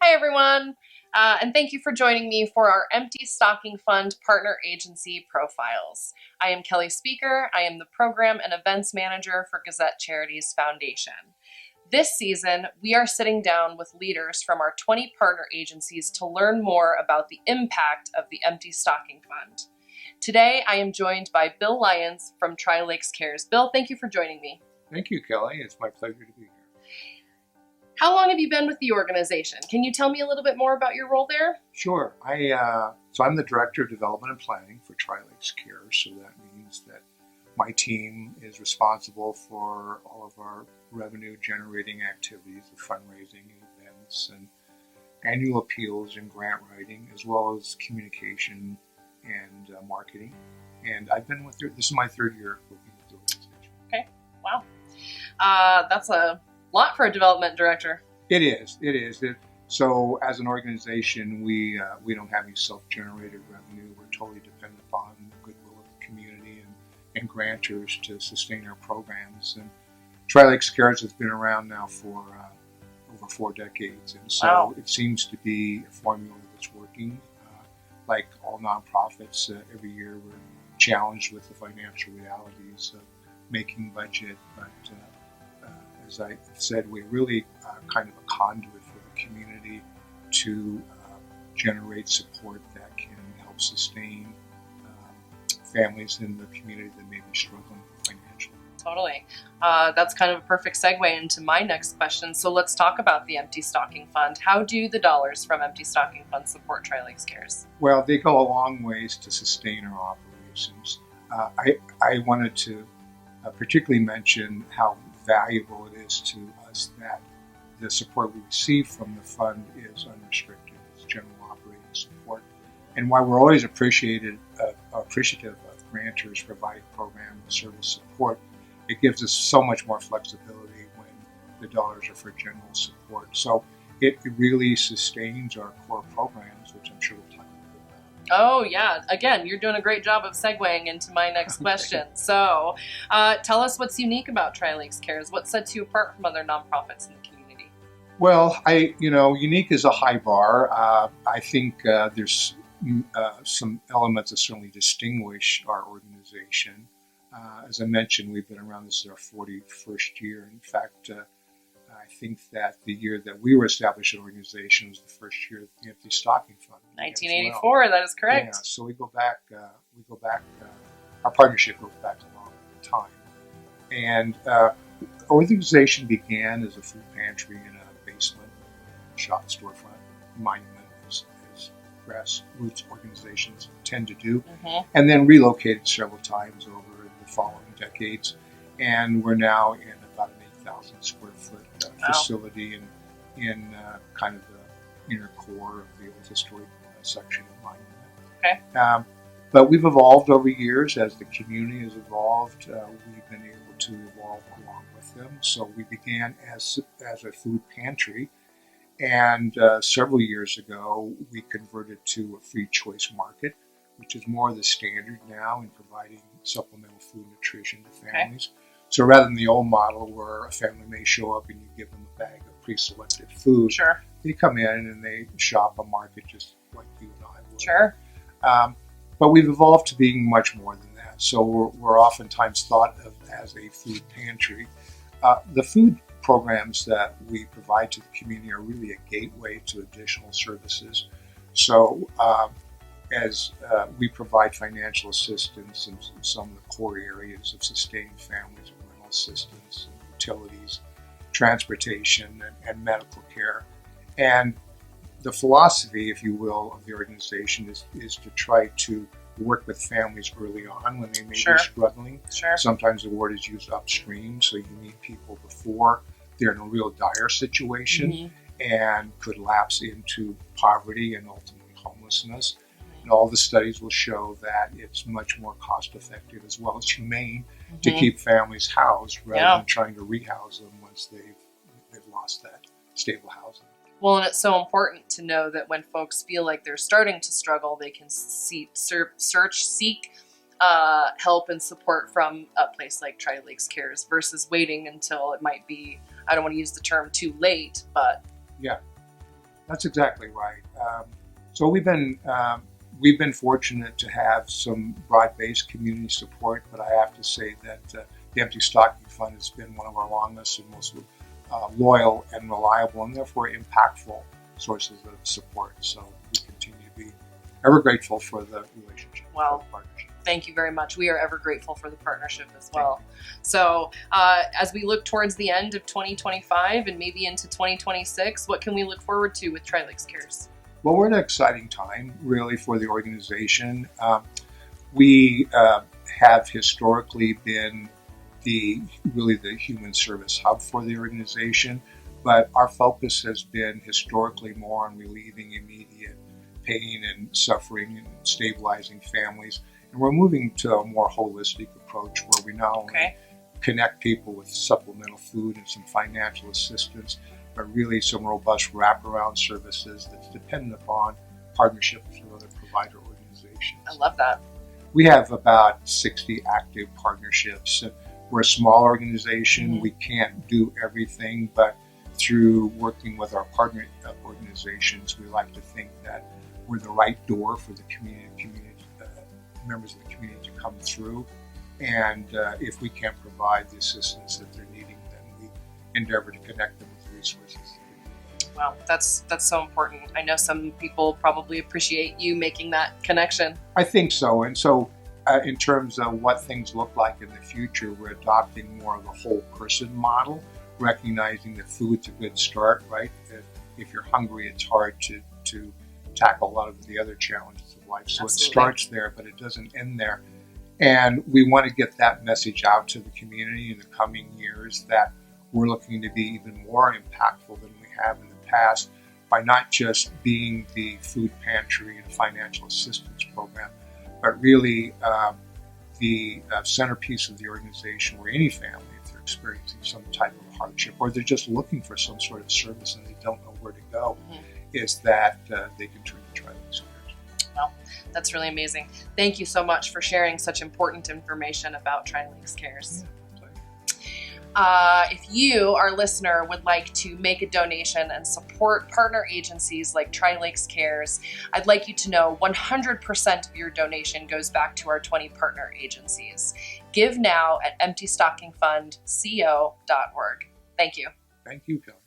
Hi, everyone, and thank you for joining me for our Empty Stocking Fund Partner Agency Profiles. I am Kelly Speaker. I am the Program and Events Manager for Gazette Charities Foundation. This season, we are sitting down with leaders from our 20 partner agencies to learn more about the impact of the Empty Stocking Fund. Today, I am joined by Bill Lyons from Tri-Lakes Cares. Bill, thank you for joining me. Thank you, Kelly. It's my pleasure to be here. How long have you been with the organization? Can you tell me a little bit more about your role there? Sure. I'm the Director of Development and Planning for Tri-Lakes Care, so that means that my team is responsible for all of our revenue-generating activities, the fundraising events, and annual appeals and grant writing, as well as communication and marketing. And I've been with this is my third year working with the organization. Okay, wow. That's a lot for a development director. It is. So as an organization, we don't have any self-generated revenue. We're totally dependent upon the goodwill of the community and grantors to sustain our programs. And Tri-Lakes Cares has been around now for over 4 decades. And so It seems to be a formula that's working. Like all nonprofits, every year we're challenged with the financial realities of making budget, but as I said, we're really kind of a conduit for the community to generate support that can help sustain families in the community that may be struggling financially. Totally. That's kind of a perfect segue into my next question. So let's talk about the Empty Stocking Fund. How do the dollars from Empty Stocking Fund support Tri-Lakes Cares? Well, they go a long ways to sustain our operations. I wanted to particularly mention how valuable it is to us that the support we receive from the fund is unrestricted. It's general operating support. And while we're always appreciative of grantors providing program and service support, it gives us so much more flexibility when the dollars are for general support. So it really sustains our core programs, which I'm sure we'll talk about. Oh, yeah. Again, you're doing a great job of segueing into my next question. So tell us what's unique about Tri-Lakes Cares. What sets you apart from other nonprofits in the community? Well, unique is a high bar. I think there's some elements that certainly distinguish our organization. As I mentioned, we've been around, this is our 41st year. In fact, I think that the year that we were established as an organization was the first year of the Empty Stocking Fund. 1984, that is correct. Yeah, so we go back, our partnership goes back a long time. And our organization began as a food pantry in a basement shop storefront monument, as grassroots organizations tend to do, and then relocated several times over the following decades. And we're now in about an 8,000 square foot facility in kind of the inner core of the old historic section of monument. Okay. But we've evolved over years. As the community has evolved, we've been able to evolve along with them. So we began as a food pantry, and several years ago we converted to a free choice market, which is more the standard now in providing supplemental food nutrition to families. Okay. So rather than the old model where a family may show up and you give them a bag of pre-selected food, sure, they come in and they shop a market just like you and I would. Sure. But we've evolved to being much more than that. So we're oftentimes thought of as a food pantry. The food programs that we provide to the community are really a gateway to additional services. So as we provide financial assistance in some of the core areas of sustaining families, rental assistance, utilities, transportation, and medical care. And the philosophy, if you will, of the organization is to try to work with families early on when they may be struggling. Sure. Sometimes the word is used upstream, so you need people before they're in a real dire situation and could lapse into poverty and ultimately homelessness. And all the studies will show that it's much more cost effective as well as humane to keep families housed rather than trying to rehouse them once they've lost that stable housing. Well, and it's so important to know that when folks feel like they're starting to struggle, they can seek help and support from a place like Tri-Lakes Cares versus waiting until it might be, I don't want to use the term too late, but yeah. That's exactly right. So we've been fortunate to have some broad-based community support, but I have to say that the Empty Stocking Fund has been one of our longest and most loyal and reliable, and therefore impactful sources of support. So we continue to be ever grateful for the relationship, Well, for the partnership. Thank you very much. We are ever grateful for the partnership as well. So as we look towards the end of 2025 and maybe into 2026, what can we look forward to with Tri-Lakes Cares? Well, we're in an exciting time, really, for the organization. We have historically been really the human service hub for the organization, but our focus has been historically more on relieving immediate pain and suffering and stabilizing families. And we're moving to a more holistic approach where we not only connect people with supplemental food and some financial assistance, but really some robust wraparound services that's dependent upon partnerships with other provider organizations. I love that. We have about 60 active partnerships. We're a small organization. Mm-hmm. We can't do everything, but through working with our partner organizations, we like to think that we're the right door for the members of the community to come through. And if we can't provide the assistance that they're needing, then we endeavor to connect them with resources. Wow, that's so important. I know some people probably appreciate you making that connection. I think so. And so in terms of what things look like in the future, we're adopting more of a whole person model, recognizing that food's a good start, right? If you're hungry, it's hard to tackle a lot of the other challenges of life. So Absolutely. It starts there, but it doesn't end there. And we want to get that message out to the community in the coming years that we're looking to be even more impactful than we have in the past by not just being the food pantry and financial assistance program, but really the centerpiece of the organization where any family, if they're experiencing some type of hardship or they're just looking for some sort of service and they don't know where to go, mm-hmm. is that they can turn to Tri-Lakes Cares. Well, that's really amazing. Thank you so much for sharing such important information about Tri-Lakes Cares. Yeah. If you, our listener, would like to make a donation and support partner agencies like Tri-Lakes Cares, I'd like you to know 100% of your donation goes back to our 20 partner agencies. Give now at emptystockingfundco.org. Thank you. Thank you, Kelly.